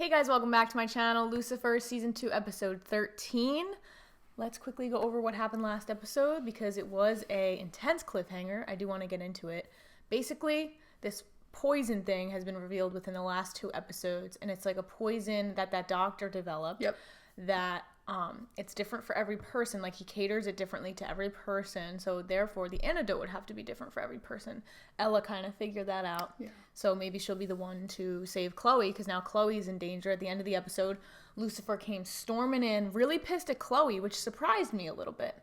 Hey guys, welcome back to my channel, Lucifer, Season 2, Episode 13. Let's quickly go over what happened last episode because it was a intense cliffhanger. I do want to get into it. Basically, this poison thing has been revealed within the last 2 episodes, and it's like a poison that doctor developed. Yep. That it's different for every person. Like, he caters it differently to every person, so therefore the antidote would have to be different for every person. Ella kind of figured that out. Yeah. So maybe she'll be the one to save Chloe, because now Chloe's in danger. At the end of the episode, Lucifer came storming in, really pissed at Chloe, which surprised me a little bit.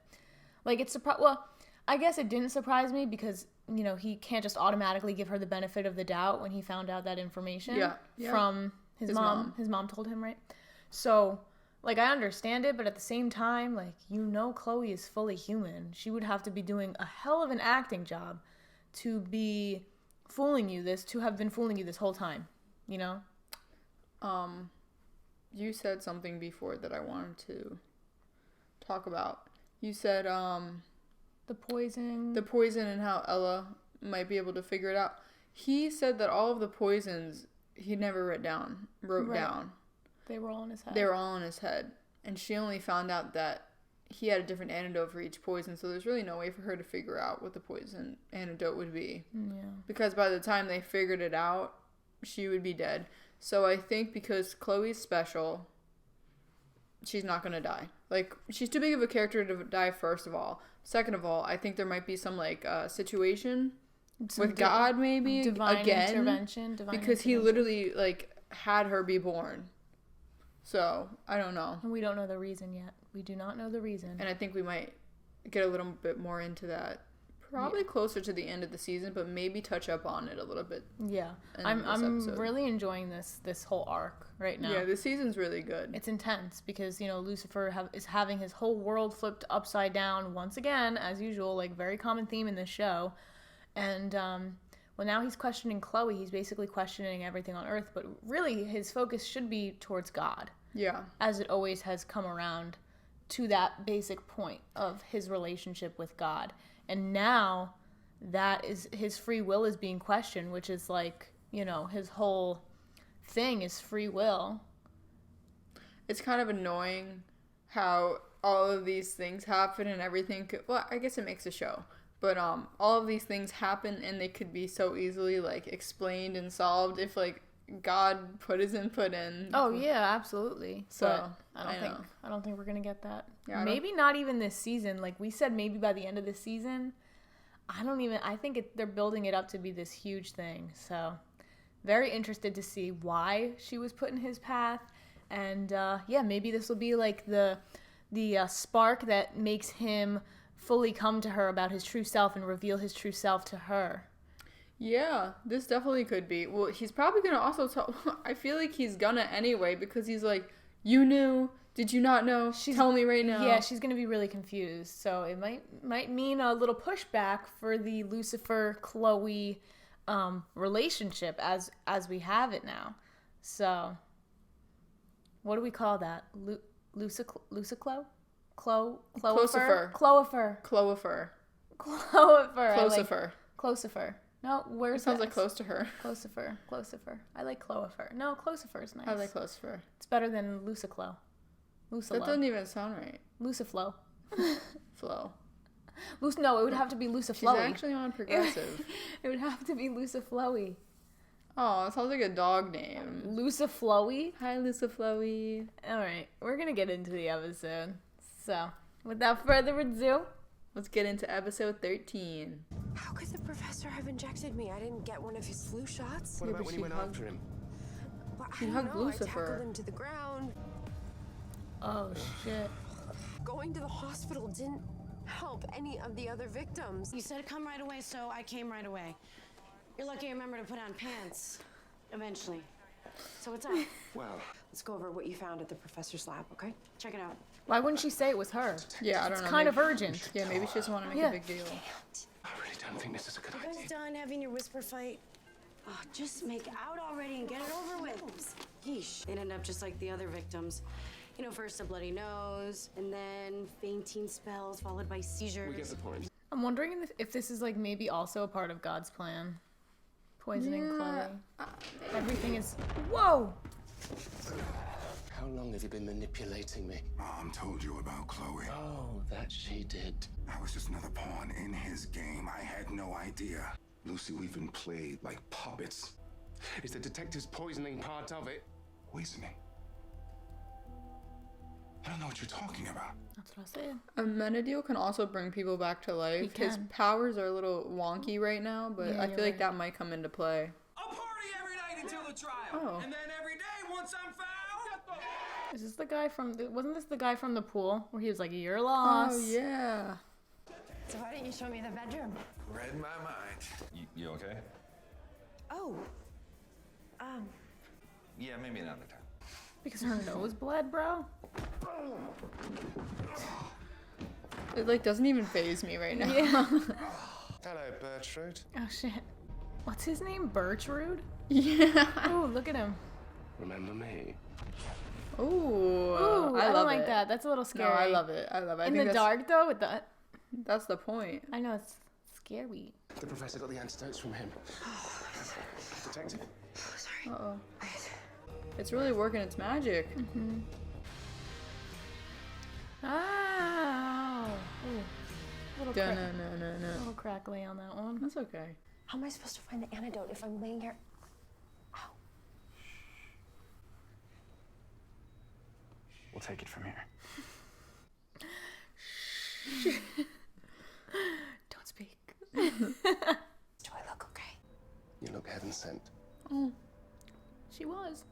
Like, well, I guess it didn't surprise me because, you know, he can't just automatically give her the benefit of the doubt when he found out that information from his mom. His mom told him, right? So, like, I understand it, but at the same time, like, you know, Chloe is fully human. She would have to be doing a hell of an acting job to be to have been fooling you this whole time, you know? You said something before that I wanted to talk about. You said, The poison. the poison and how Ella might be able to figure it out. He said that all of the poisons he never wrote down. They were all in his head. They were all in his head. And she only found out that he had a different antidote for each poison, so there's really no way for her to figure out what the poison antidote would be. Yeah. Because by the time they figured it out, she would be dead. So I think because Chloe's special, she's not going to die. Like, she's too big of a character to die, first of all. Second of all, I think there might be some, like, situation with God, maybe, divine again. Intervention. Because he literally, like, had her be born. So, I don't know. And we don't know the reason yet. We do not know the reason. And I think we might get a little bit more into that. Probably closer to the end of the season, but maybe touch up on it a little bit. Yeah. I'm really enjoying this whole arc right now. Yeah, this season's really good. It's intense because, you know, Lucifer is having his whole world flipped upside down once again, as usual, like, very common theme in this show. And, well, now he's questioning Chloe. He's basically questioning everything on Earth, but really his focus should be towards God. Yeah. As it always has come around to that basic point of his relationship with God. And now that is his free will is being questioned, which is like, you know, his whole thing is free will. It's kind of annoying how all of these things happen and everything well, I guess it makes a show. But all of these things happen and they could be so easily, like, explained and solved if, like, God put his input in. Oh yeah, absolutely. So but I don't think we're gonna get that. Yeah, maybe not even this season. Like we said, maybe by the end of the season. I think they're building it up to be this huge thing. So very interested to see why she was put in his path. And yeah, maybe this will be like the spark that makes him fully come to her about his true self and reveal his true self to her. Yeah, this definitely could be. Well, he's probably going to also tell... I feel like he's gonna anyway, because he's like, you knew, did you not know? Tell me right now. Yeah, she's going to be really confused. So it might mean a little pushback for the Lucifer-Chloe relationship as we have it now. So, what do we call that? Luciclo? Cloifer? Cloifer. Closifer. No, where's it sounds like close to her. Closifer. I like Cloifer. No, Closifer's nice. I like Lucifer. It's better than Luciclo. That doesn't even sound right. Luciflo. Flow. No, it would have to be Luciflowy. She's actually on Progressive. It would have to be Luciflowy. Oh, it sounds like a dog name. Luciflowy? Hi, Luciflowy. Alright, we're gonna get into the episode. So, without further ado, let's get into episode 13. How could the professor have injected me? I didn't get one of his flu shots. What about when you went after him? Well, He I hugged don't know. Lucifer. I tackled him to the ground. oh shit. Going to the hospital didn't help any of the other victims. You said come right away, so I came right away. You're lucky I remember to put on pants. Eventually. So what's up? Well, Let's go over what you found at the professor's lab, okay? Check it out. Why wouldn't she say it was her? Yeah, I don't know. It's kind of maybe- urgent. Yeah, maybe she doesn't want to make Yeah. a big deal. I really don't think this is a good You guys idea. done having your whisper fight? Oh, just make out already and get it over with. Yeesh. It ended up just like the other victims. You know, first a bloody nose, and then fainting spells followed by seizures. We get the point. I'm wondering if this is like maybe also a part of God's plan. Poisoning Chloe. Everything is... Whoa! How long have you been manipulating me? Mom told you about Chloe. Oh, that she did. I was just another pawn in his game. I had no idea. Lucy, we've been played like puppets. Is the detective's poisoning part of it? Poisoning? I don't know what you're talking about. That's what I said. Amenadiel can also bring people back to life. He His can. powers are a little wonky right now, but Yeah, I you're feel like right. that might come into play. I'll party every night until the trial. Oh. And then every day once I'm found. Is this the guy from? Wasn't this the guy from the pool where he was like, "You're lost"? Oh, yeah. So why don't you show me the bedroom? Read my mind. You okay? Oh. Yeah, maybe another time. Because her nose bled, bro. It like doesn't even faze me right now. Yeah. Hello, Bertrude. Oh shit. What's his name? Birchrude? Yeah. Oh, look at him. Remember me? Ooh, Ooh, I love don't like it. that. That's a little No, scary. I love it. I love it. I In think the that's, dark though, with the. That's the point. I know it's scary. The professor got the antidotes from him. Detective? Uh-oh. It's really working its magic. Ow. Ooh. Little, No. little crackly on that one. That's okay. How am I supposed to find the antidote if I'm laying here? Ow. We'll take it from here. Don't speak. Do I look okay? You look heaven sent. She was.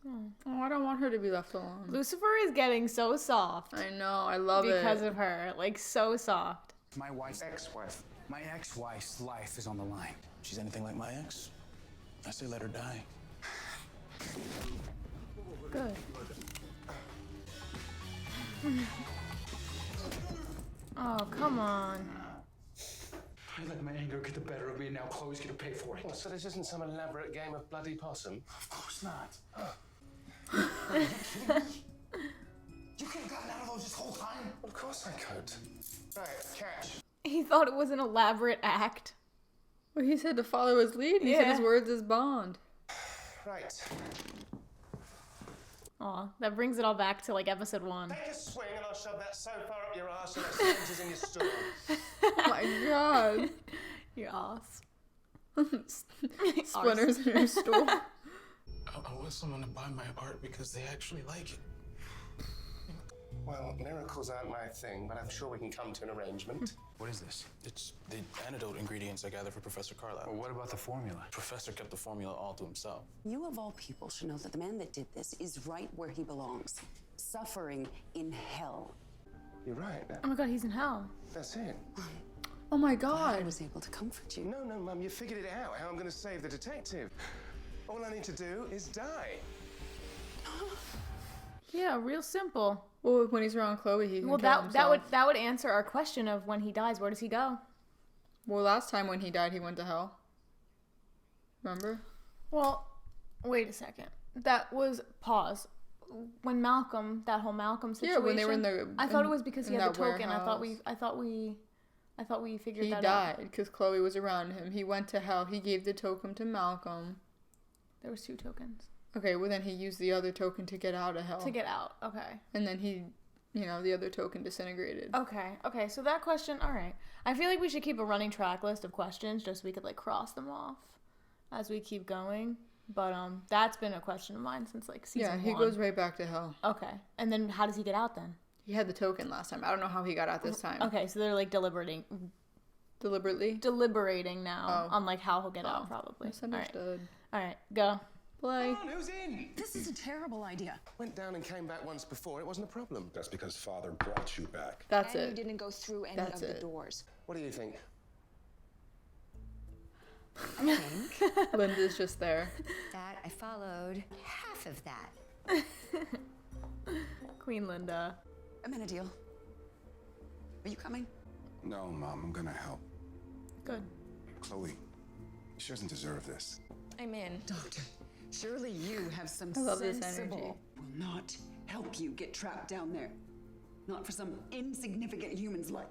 Oh, I don't want her to be left alone. Lucifer is getting so soft I know. I love it. because of her. Like, so soft. My wife's Ex-wife. my ex-wife's life is on the line. She's anything like my ex, I say let her die. Good. Oh, come on. I let my anger get the better of me, and now Chloe's gonna pay for it. Oh, so this isn't some elaborate game of bloody possum? Of course not. You could have gotten out of those this whole time. Of course I could. Right, catch. He thought it was an elaborate act. Well, he said to follow his lead. He said Yeah. his words is bond. Right. Aw, that brings it all back to like episode 1. Take a swing and I'll shove that so far up your arse and it splinters in your stool. Oh my god. Your ass. Splinters in your stool. I want someone to buy my art because they actually like it. Well, miracles aren't my thing, but I'm sure we can come to an arrangement. What is this? It's the antidote ingredients I gathered for Professor Carlisle. Well, what about the formula? Professor kept the formula all to himself. You of all people should know that the man that did this is right where he belongs, suffering in hell. You're right. Oh my god, he's in hell. That's it. Oh my I god. was able to comfort you. No, Mum, you figured it out, how I'm going to save the detective. All I need to do is die. Yeah, real simple. Well, when he's around Chloe, he can Well, kill himself. that would answer our question of when he dies, where does he go? Well, last time when he died, he went to hell. Remember? Well, wait a second. That was pause. When Malcolm, that whole Malcolm Yeah, situation. when they were in the- I thought it was because he in had the that token. warehouse. I thought we figured He that died out. because Chloe was around him. He went to hell. He gave the token to Malcolm. There was 2 tokens Okay, well then he used the other token to get out of hell. to get out. Okay. And then he, the other token disintegrated. Okay. So that question, all right. I feel like we should keep a running track list of questions just so we could like cross them off as we keep going. But that's been a question of mine since like season 1. Yeah, he goes right back to hell. Okay. And then how does he get out then? He had the token last time. I don't know how he got out this time. Okay, so they're like deliberating now on like how he'll get out probably. Misunderstood. All right, go. Play. Come on, who's in? This is a terrible idea. Went down and came back once before. It wasn't a problem. That's because Father brought you back. That's And you it. didn't go through any That's of the it. doors. What do you think? Linda's just there. That I followed half of that. Queen Linda. Amenadiel, are you coming? No, Mom, I'm gonna help. Good. Chloe, she doesn't deserve this. I'm in. Doctor, surely you have some I love this energy. sensible will not help you get trapped down there. Not for some insignificant human's life.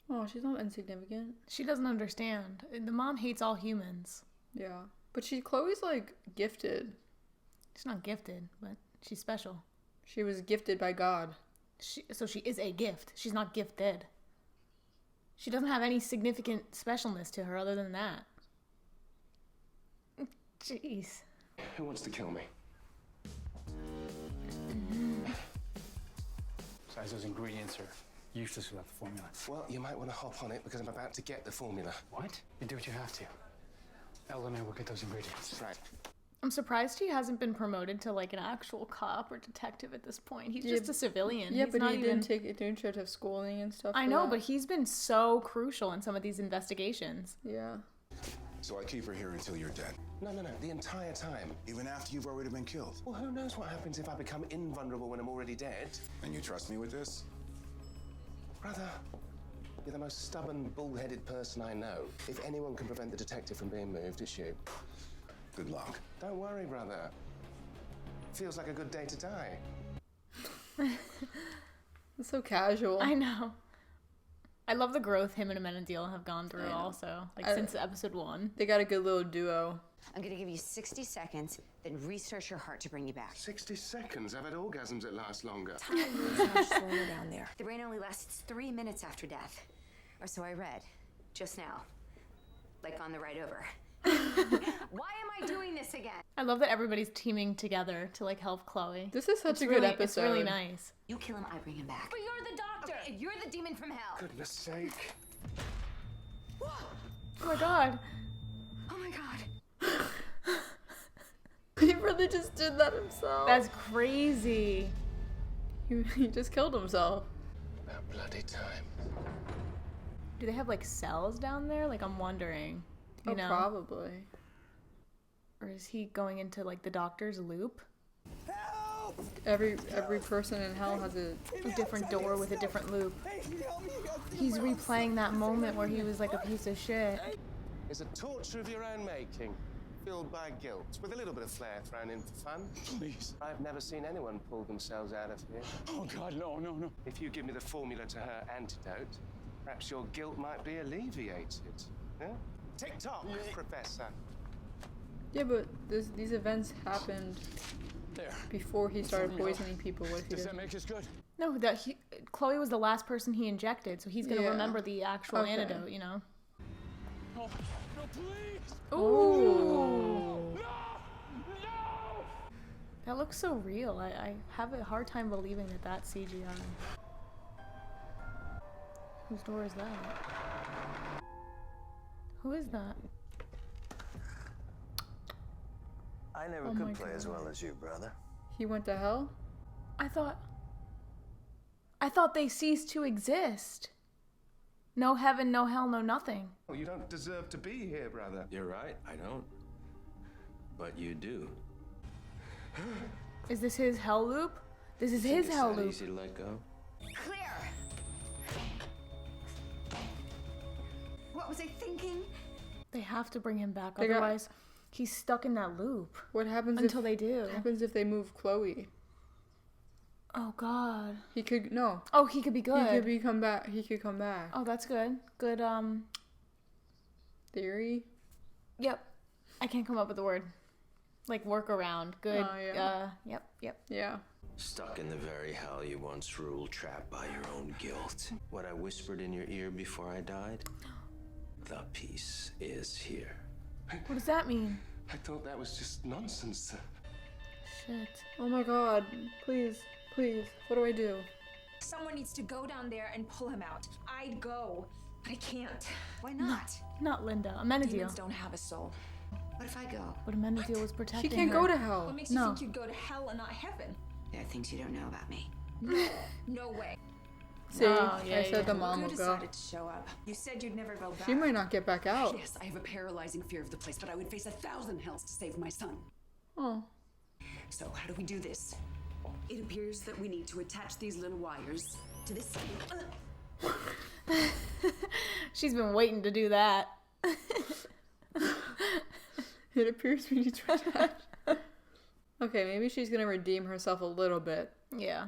Oh, she's not insignificant. She doesn't understand. The mom hates all humans. Yeah. But Chloe's like gifted. She's not gifted, but she's special. She was gifted by God. So she is a gift. She's not gifted. She doesn't have any significant specialness to her other than that. Jeez. Who wants to kill me? Besides, those ingredients are useless without the formula. Well, you might want to hop on it because I'm about to get the formula. What? You do what you have to. Elle and I will get those ingredients. Right. I'm surprised he hasn't been promoted to like an actual cop or detective at this point. He's just a civilian. Yeah, he's but not he even... didn't try to have schooling and stuff. I know, but he's been so crucial in some of these investigations. Yeah. So I keep her here until you're dead. No, the entire time. Even after you've already been killed. Well, who knows what happens if I become invulnerable when I'm already dead? And you trust me with this? Brother, you're the most stubborn, bull-headed person I know. If anyone can prevent the detective from being moved, it's you. Good luck. Don't worry, brother. Feels like a good day to die. It's so casual. I know. I love the growth him and Amenadiel have gone through also, like since episode 1. They got a good little duo. I'm gonna give you 60 seconds, then restart your heart to bring you back. 60 seconds? I've had orgasms that last longer. Time moves much slower down there. The brain only lasts 3 minutes after death. Or so I read. Just now. Like on the ride over. Why am I doing this again? I love that everybody's teaming together to like help Chloe. This is such a good episode. It's really nice. You kill him, I bring him back. But you're the doctor! Okay. You're the demon from hell! Goodness sake. Oh my god. Oh my god. He really just did that himself. That's crazy. He just killed himself. About bloody time. Do they have like cells down there? Like I'm wondering. You know? Probably. Or is he going into like the doctor's loop? Every person in hell has a different door with a different loop. He's replaying that moment where he was like a piece of shit. It's a torture of your own making, filled by guilt, with a little bit of flair thrown in for fun. Please. I've never seen anyone pull themselves out of here. Oh, God, no. If you give me the formula to her antidote, perhaps your guilt might be alleviated. Yeah? Tick-tock, Professor. Yeah, but these events happened before he started poisoning people. What if he Does that make us good? No, Chloe was the last person he injected, so he's gonna remember the actual antidote, you know? No, please! Ooh! No! That looks so real. I have a hard time believing that that's CGI. Whose door is that? Who is that? I never could play as well as you, brother. He went to hell? I thought they ceased to exist. No heaven, no hell, no nothing. Oh, you don't deserve to be here, brother. You're right, I don't. But you do. Is this his hell loop? This is his hell loop. Easy to let go. Clear! What was I thinking? They have to bring him back, otherwise he's stuck in that loop. What happens until they do? What happens if they move Chloe? Oh God. He could no. Oh, he could be good. He could come back. He could come back. Oh, that's good. Good theory. Yep. I can't come up with the word. Like workaround. Good. Oh, yeah. Yep. Yeah. Stuck in the very hell you once ruled, trapped by your own guilt. What I whispered in your ear before I died? The peace is here. What does that mean? I thought that was just nonsense. Shit. Oh my God. Please. What do I do? Someone needs to go down there and pull him out. I'd go, but I can't. Why not? Not Linda. Amenadiel. Demons don't have a soul. What if I go? But Amenadiel was protecting She can't her. go to hell. What makes you think you'd go to hell and not heaven? There are things you don't know about me. No way. See, I said the mom Who will go. decided to show up? You said you'd never go back. She might not get back out. Yes, I have a paralyzing fear of the place, but I would face 1,000 hells to save my son. Oh. So how do we do this? It appears that we need to attach these little wires to this. She's been waiting to do that. It appears we need to attach. Okay, maybe she's gonna redeem herself a little bit. Yeah.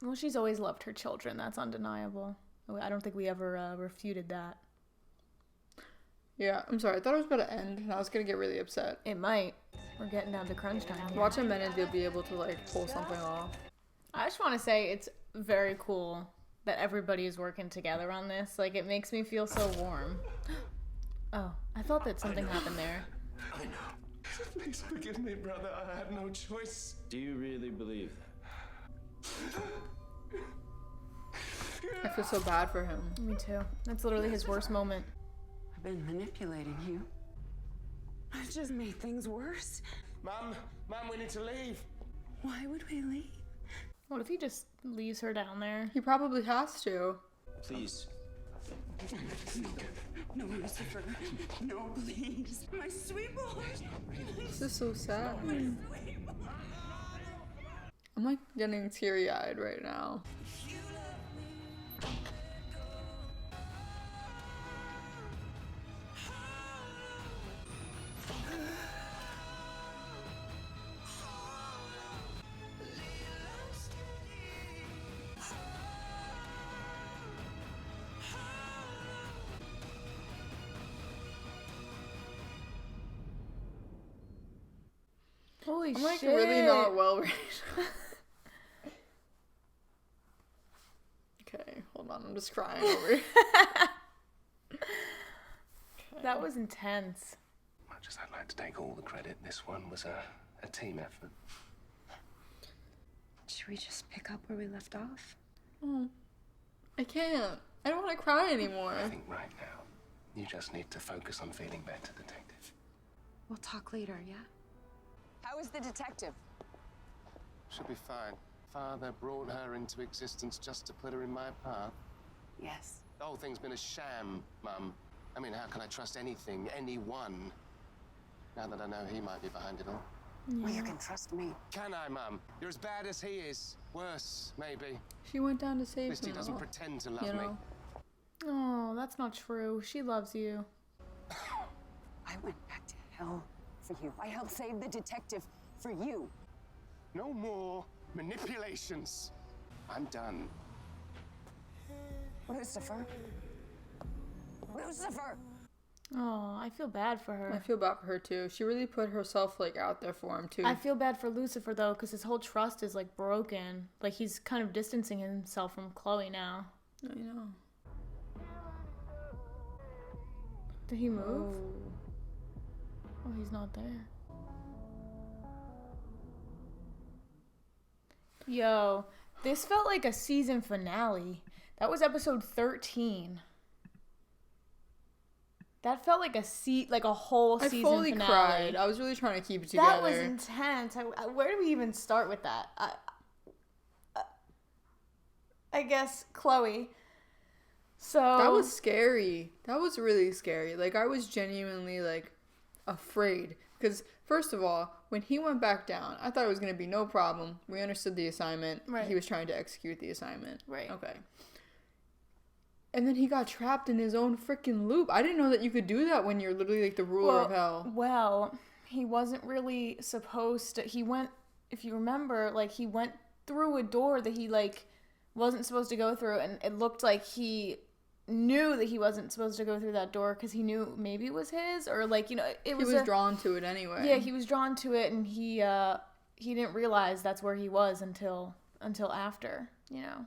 Well, she's always loved her children. That's undeniable. I don't think we ever refuted that. Yeah, I'm sorry. I thought it was about to end, and I was gonna get really upset. It might. We're getting down to crunch time here. Watch a minute, you'll be able to like pull something off. I just want to say it's very cool that everybody is working together on this. Like, it makes me feel so warm. Oh, I thought that something happened there. I know. Please forgive me, brother. I had no choice. Do you really believe that? I feel so bad for him. Me too. That's literally his worst moment. I've been manipulating you. I've just made things worse. Mum, we need to leave. Why would we leave? What if he just leaves her down there? He probably has to. Please. No, Lucifer. No, please. My sweet boy. This is so sad. I'm like getting teary-eyed right now. Holy I'm like shit. really not well rated. Okay, hold on. I'm just crying over here. That was intense. Much as I'd like to take all the credit, this one was a team effort. Should we just pick up where we left off? Oh, I can't. I don't want to cry anymore. I think right now, you just need to focus on feeling better, detective. We'll talk later, yeah? How is the detective? She'll be fine. Father brought her into existence just to put her in my path. Yes. The whole thing's been a sham, Mum. I mean, how can I trust anything, anyone, now that I know he might be behind it all? Well, you can trust me. Can I, Mum? You're as bad as he is. Worse, maybe. She went down to save At least he him. doesn't pretend to love you me. know? Oh, that's not true. She loves you. I went back to hell for you. I helped save the detective for you. No more manipulations. I'm done. Lucifer. Lucifer! Oh, I feel bad for her. I feel bad for her too. She really put herself like out there for him too. I feel bad for Lucifer though, because his whole trust is like broken. Like he's kind of distancing himself from Chloe now. I know. Did he move? Oh, he's not there. Yo, this felt like a season finale. That was episode 13. That felt like a whole season finale. I fully cried. I was really trying to keep it together. That was intense. Where do we even start with that? I guess Chloe. So that was scary. That was really scary. Like I was genuinely like afraid because first of all, when he went back down, I thought it was going to be no problem. We understood the assignment. Right. He was trying to execute the assignment. Right. Okay. And then he got trapped in his own freaking loop. I didn't know that you could do that when you're literally like the ruler of hell. Well, he wasn't really supposed to. He went, if you remember, like he went through a door that he like wasn't supposed to go through, and it looked like he knew that he wasn't supposed to go through that door because he knew maybe it was his, or like, you know, he was drawn to it anyway. Yeah, he was drawn to it, and he didn't realize that's where he was until after, you know,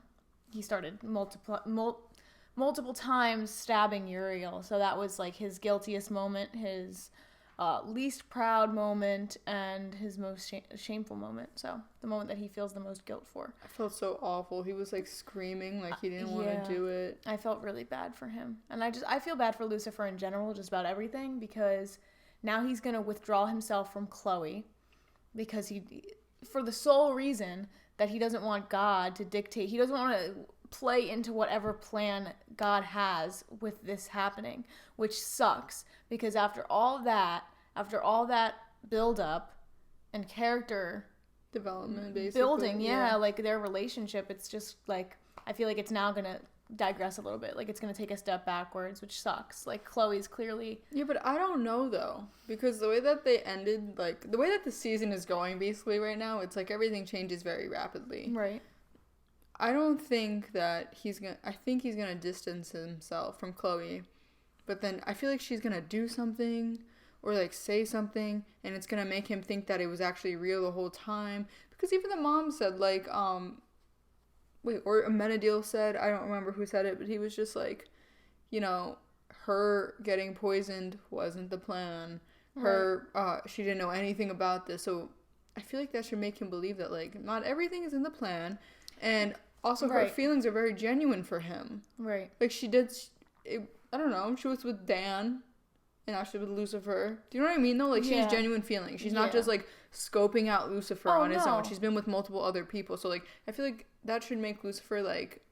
he started multiple times stabbing Uriel. So that was like his guiltiest moment, his least proud moment, and his most shameful moment. So the moment that he feels the most guilt for. I felt so awful. He was like screaming like he didn't want to do it. I felt really bad for him. And I feel bad for Lucifer in general, just about everything, because now he's going to withdraw himself from Chloe because for the sole reason that he doesn't want God to dictate. He doesn't want to play into whatever plan God has with this happening, which sucks because after all that build up and character development, basically building, like their relationship, it's just like I feel like it's now gonna digress a little bit, like it's gonna take a step backwards, which sucks. Like Chloe's clearly but I don't know though, because the way that they ended, like the way that the season is going basically right now, it's like everything changes very rapidly. Right. I don't think that I think he's gonna distance himself from Chloe but then I feel like she's gonna do something or like say something, and it's gonna make him think that it was actually real the whole time. Because even the mom said like, or Amenadiel said, I don't remember who said it, but he was just like, you know, her getting poisoned wasn't the plan. Her, she didn't know anything about this. So I feel like that should make him believe that like not everything is in the plan, and also her feelings are very genuine for him. Right. Like she did. I don't know. She was with Dan, and now she's with Lucifer. Do you know what I mean? Though, like she has genuine feelings. She's not just like scoping out Lucifer on his own. She's been with multiple other people. So like I feel like that should make Lucifer like,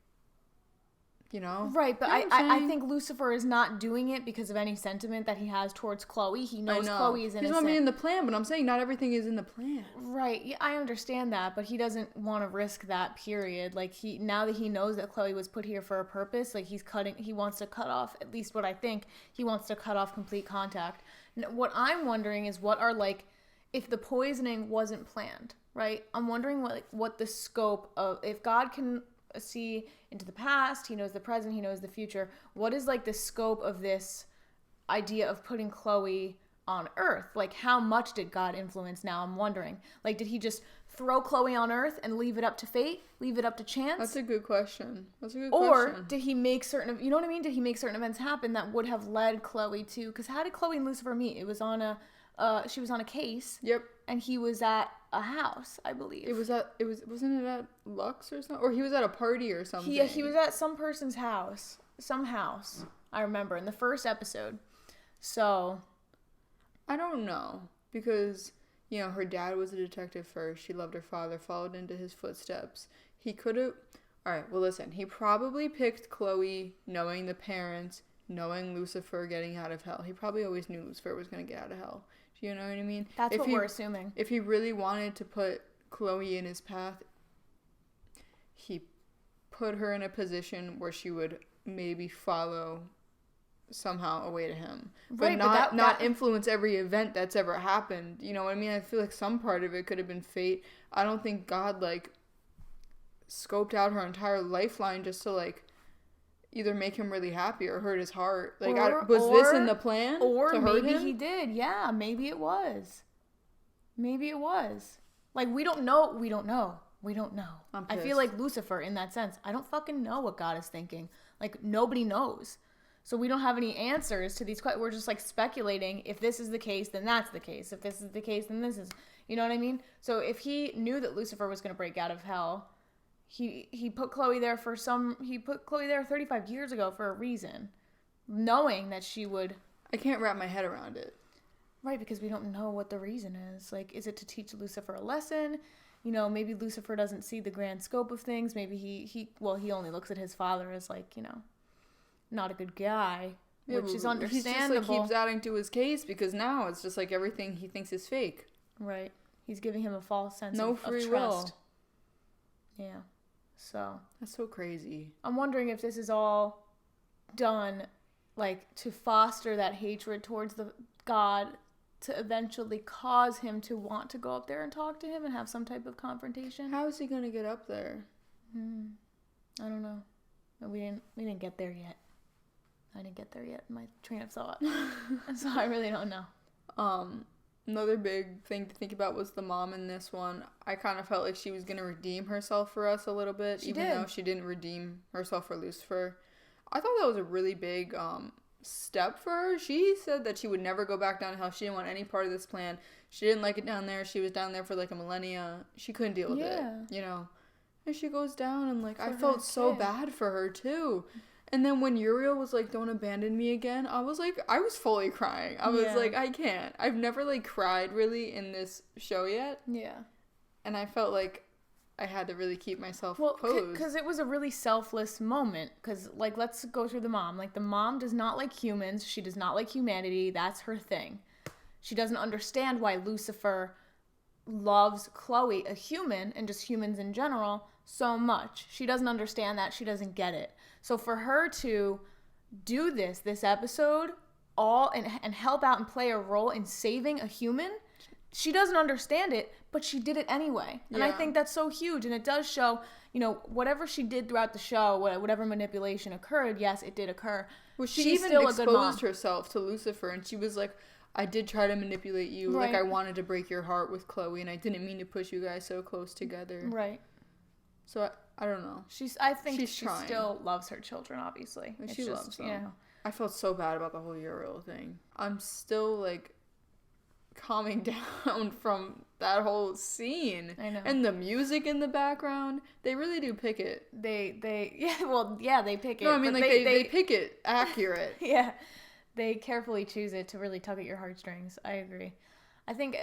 you know. Right, but I think Lucifer is not doing it because of any sentiment that he has towards Chloe. He knows Chloe is innocent. He's not being in the plan, but I'm saying not everything is in the plan. Right, yeah, I understand that, but he doesn't want to risk that, period. Like, now that he knows that Chloe was put here for a purpose, like, he wants to cut off, at least what I think, he wants to cut off complete contact. What I'm wondering is what are, like, if the poisoning wasn't planned, right? I'm wondering what the scope of, if God can see into the past, he knows the present, he knows the future, what is like the scope of this idea of putting Chloe on Earth? Like, how much did God influence? Now I'm wondering, like, did he just throw Chloe on Earth and leave it up to fate, leave it up to chance? That's a good question. Or did he make certain, you know what I mean, did he make certain events happen that would have led Chloe to, because how did Chloe and Lucifer meet? It was on a she was on a case. Yep. And he was at a house, I believe. Wasn't it at Lux or something? Or he was at a party or something. Yeah, he was at some person's house. Some house. I remember in the first episode. So I don't know. Because, you know, her dad was a detective first. She loved her father, followed into his footsteps. He could have... Alright, well listen. He probably picked Chloe knowing the parents, knowing Lucifer getting out of hell. He probably always knew Lucifer was going to get out of hell. Do you know what I mean? That's what we're assuming. If he really wanted to put Chloe in his path, he put her in a position where she would maybe follow somehow away to him. But not influence every event that's ever happened. You know what I mean? I feel like some part of it could have been fate. I don't think God, like, scoped out her entire lifeline just to, like, either make him really happy or hurt his heart. Like, was this in the plan? Or to hurt maybe him? he did. Yeah, maybe it was. Maybe it was. Like, we don't know. We don't know. I feel like Lucifer in that sense. I don't fucking know what God is thinking. Like, nobody knows. So we don't have any answers to these questions. We're just, like, speculating. If this is the case, then that's the case. If this is the case, then this is. You know what I mean? So if he knew that Lucifer was going to break out of hell... He put Chloe there 35 years ago for a reason, knowing that she would. I can't wrap my head around it. Right, because we don't know what the reason is. Like, is it to teach Lucifer a lesson? You know, maybe Lucifer doesn't see the grand scope of things. Maybe he only looks at his father as, like, you know, not a good guy, which is understandable. He just, like, keeps adding to his case because now it's just like everything he thinks is fake. Right. He's giving him a false sense of trust. Will. Yeah. So that's so crazy. I'm wondering if this is all done, like, to foster that hatred towards the God, to eventually cause him to want to go up there and talk to him and have some type of confrontation. How is he gonna get up there? I don't know. We didn't get there yet. I didn't get there yet in my train of thought. So I really don't know. Another big thing to think about was the mom in this one. I kind of felt like she was going to redeem herself for us a little bit, though she didn't redeem herself for Lucifer. I thought that was a really big step for her. She said that she would never go back down to hell. She didn't want any part of this plan. She didn't like it down there. She was down there for like a millennia. She couldn't deal with it, you know. And she goes down and, like, I felt so bad for her too. And then when Uriel was like, don't abandon me again, I was fully crying. I was like, I can't. I've never, like, cried really in this show yet. Yeah. And I felt like I had to really keep myself posed. Because it was a really selfless moment. Because, like, let's go through the mom. Like, the mom does not like humans. She does not like humanity. That's her thing. She doesn't understand why Lucifer loves Chloe, a human, and just humans in general, so much. She doesn't understand that. She doesn't get it. So for her to do this episode, and help out and play a role in saving a human, she doesn't understand it but she did it anyway. And I Yeah. think that's so huge. And it does show, you know, whatever she did throughout the show, whatever manipulation occurred, yes, it did occur. Well, she She's even still a good mom. exposed herself to Lucifer, and she was like, I did try to manipulate you. Right. Like, I wanted to break your heart with Chloe, and I didn't mean to push you guys so close together. Right. So, I don't know. I think She's she trying. still loves her children, obviously. And It's she just, loves them. you know. I felt so bad about the whole Uriel thing. I'm still, like, calming down from that whole scene. I know. And the music in the background, they really do pick it. They pick it. No, I mean, but like, they pick it accurate. Yeah. They carefully choose it to really tug at your heartstrings. I agree. I don't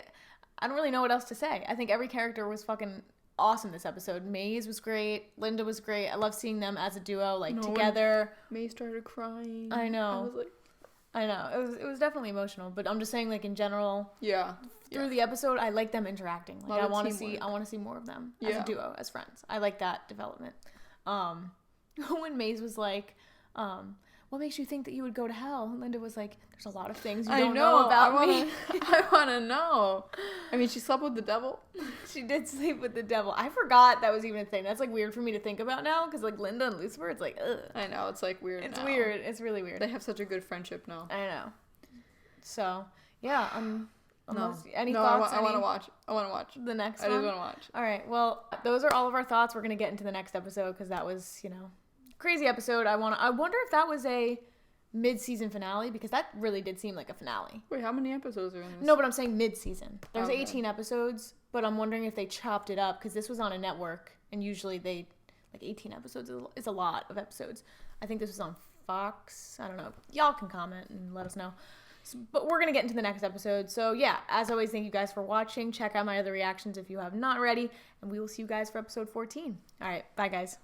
really know what else to say. I think every character was fucking awesome this episode. Maze was great. Linda was great. I love seeing them as a duo, like, together. May started crying. I know. I was like, I know. It was definitely emotional, but I'm just saying, like, in general, yeah. through the episode, I like them interacting. Like, Lot I of want to see teamwork. more of them as Yeah. a duo, as friends. I like that development. When Maze was like, what makes you think that you would go to hell? Linda was like, there's a lot of things you don't know about me. I want to know. I mean, she slept with the devil. She did sleep with the devil. I forgot that was even a thing. That's, like, weird for me to think about now, because, like, Linda and Lucifer, it's like, ugh. I know, it's, like, weird It's now. weird. It's really weird. They have such a good friendship now. I know. So, yeah. Any no, thoughts? I want to watch. I want to watch. The next I one? just want to watch. All right. Well, those are all of our thoughts. We're going to get into the next episode because that was, you know, crazy episode. I wonder if that was a mid-season finale, because that really did seem like a finale. Wait, how many episodes are in this? No, but I'm saying mid-season. There's Okay. 18 episodes, but I'm wondering if they chopped it up, because this was on a network, and usually 18 episodes is a lot of episodes. I think this was on Fox. I don't know. Y'all can comment and let us know. But we're going to get into the next episode. So, yeah, as always, thank you guys for watching. Check out my other reactions if you have not already, and we will see you guys for episode 14. All right, bye, guys.